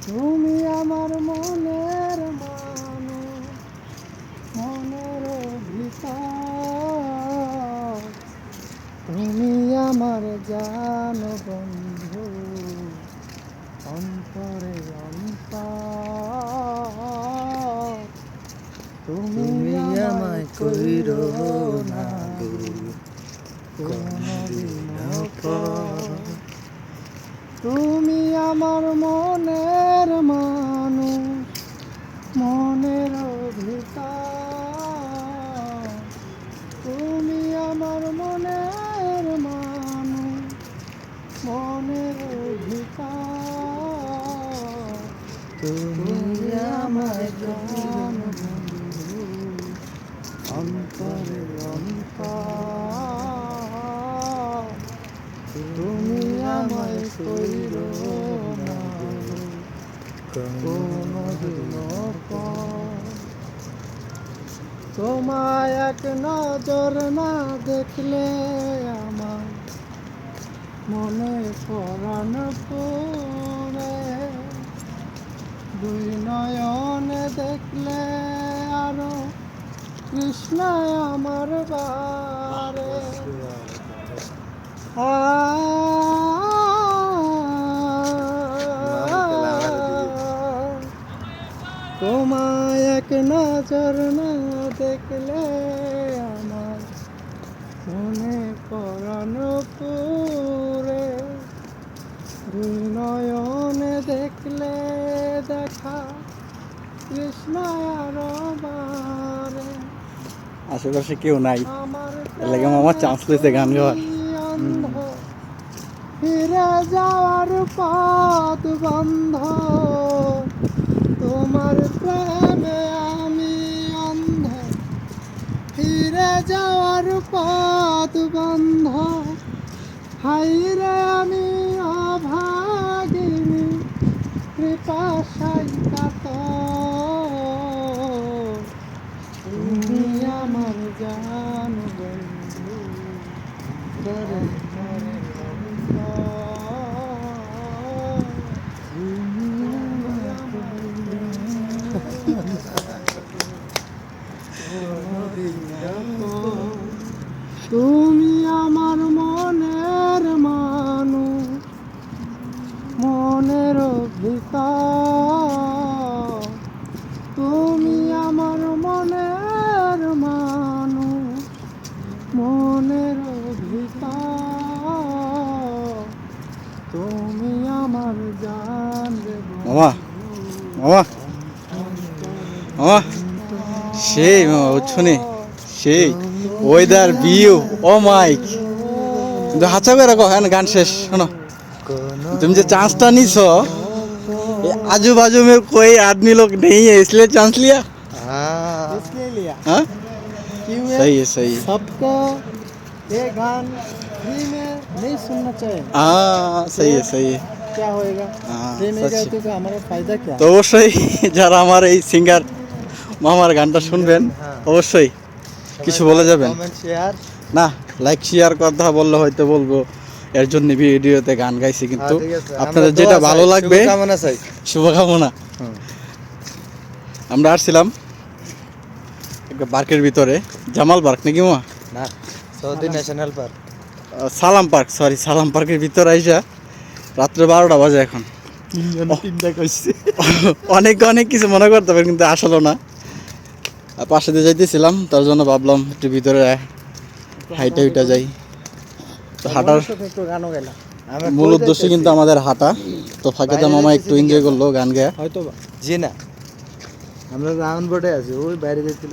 তুমি আমার মনের মানুষ, মনের ভিতর, তুমি আমার জান বন্ধু, অন্তরে অন্তর, তুমি আমায় কইরো না কোনদিন পর। তুমি আমার মনের মানুষ, মনের ভিতর, তুমি আমার মনের মানুষ, মনের ভিতর, তুমি আমায় জান বন্ধু, অন্তরে অন্তর, তুমি আমায় কইরো না কোনদিন পর। তোমায় এক নজর না দেখলে আমার মনে পরাণ পড়ে, দুই নয়নে দেখলে আরো কৃষ্ণ আমার বারে। তোমায় এক নজর না দেখলে আমার মনে পরাণ পুরে, দুই নয়নে দেখলে দেখা কৃষ্ণ আর বারে। আশেপাশে কেউ নাই, এর লাগে মামা চান্স লইছে গান গাওয়ার। ফিরে যাওয়ার পথ বন্ধ, তোমার প্রেমে আমি অন্ধ। ফিরে যাওয়ার পথ বন্ধ, হাইরে আমি অভাগিনী, কৃপাশাই কাতর, তুমি আমার জান বন্ধু, করে করে তুমি আমার মনের মানুষ, মনের ভিতর, তুমি আমার মনের মানুষ, মনের ভিতর, তুমি আমার জান মামা মামা মামা সেই মামা বুঝছনি, সেই ওয়েদার ভিউ, ও মাইক। কিন্তু হাঁচা করে রাখো, হ্যাঁ গান শেষ। শোনো, तुम जो चांस टा नहीं सो, आजू बाजू में कोई आदमी लोग नहीं है इसलिए चांस लिया। इसलिए लिया। हाँ क्यों सही है सही है। सबको ये गान फ्री में नहीं सुनना चाहिए। हाँ सही है सही है। क्या होएगा? हाँ, फ्री में सच। गाते तो हमारा फायदा क्या? তো অবশ্যই যারা আমার এই সিঙ্গার মামার গানটা শুনবেন অবশ্যই কিছু বলে যাবেন। কমেন্ট শেয়ার না, লাইক শেয়ার কথা বললে হয়তো বলবো এর জন্য ভিডিওতে গান গাইছি, কিন্তু আপনাদের যেটা ভালো লাগবে শুভকামনা চাই। শুভকামনা। আমরা আসছিলাম একটা পার্কের ভিতরে, জামাল পার্ক নাকি মা, না সৌদি ন্যাশনাল পার্ক, সালাম পার্ক, সরি সালাম পার্কের ভিতরে আইসা রাত্রে 12টা বাজে এখন। তিনটা কইছে। অনেক অনেক কিছু মনে করতে পারে কিন্তু আসলো না। পাশে দিয়ে যাইতেছিলাম, তার জন্য ভাবলাম একটু ভিতরে হাইটা উইটা যাই। তো হাঁটার একটু গানও গেলাম, মূল উদ্দেশ্য কিন্তু আমাদের হাঁটা। তো ফাঁকে তো মামা একটু এনজয় করলো গান গেয়ে। হয়তো জি না, আমরা রাউন্ড বোর্ডে আছি, ওই বাইরে যাচ্ছিল।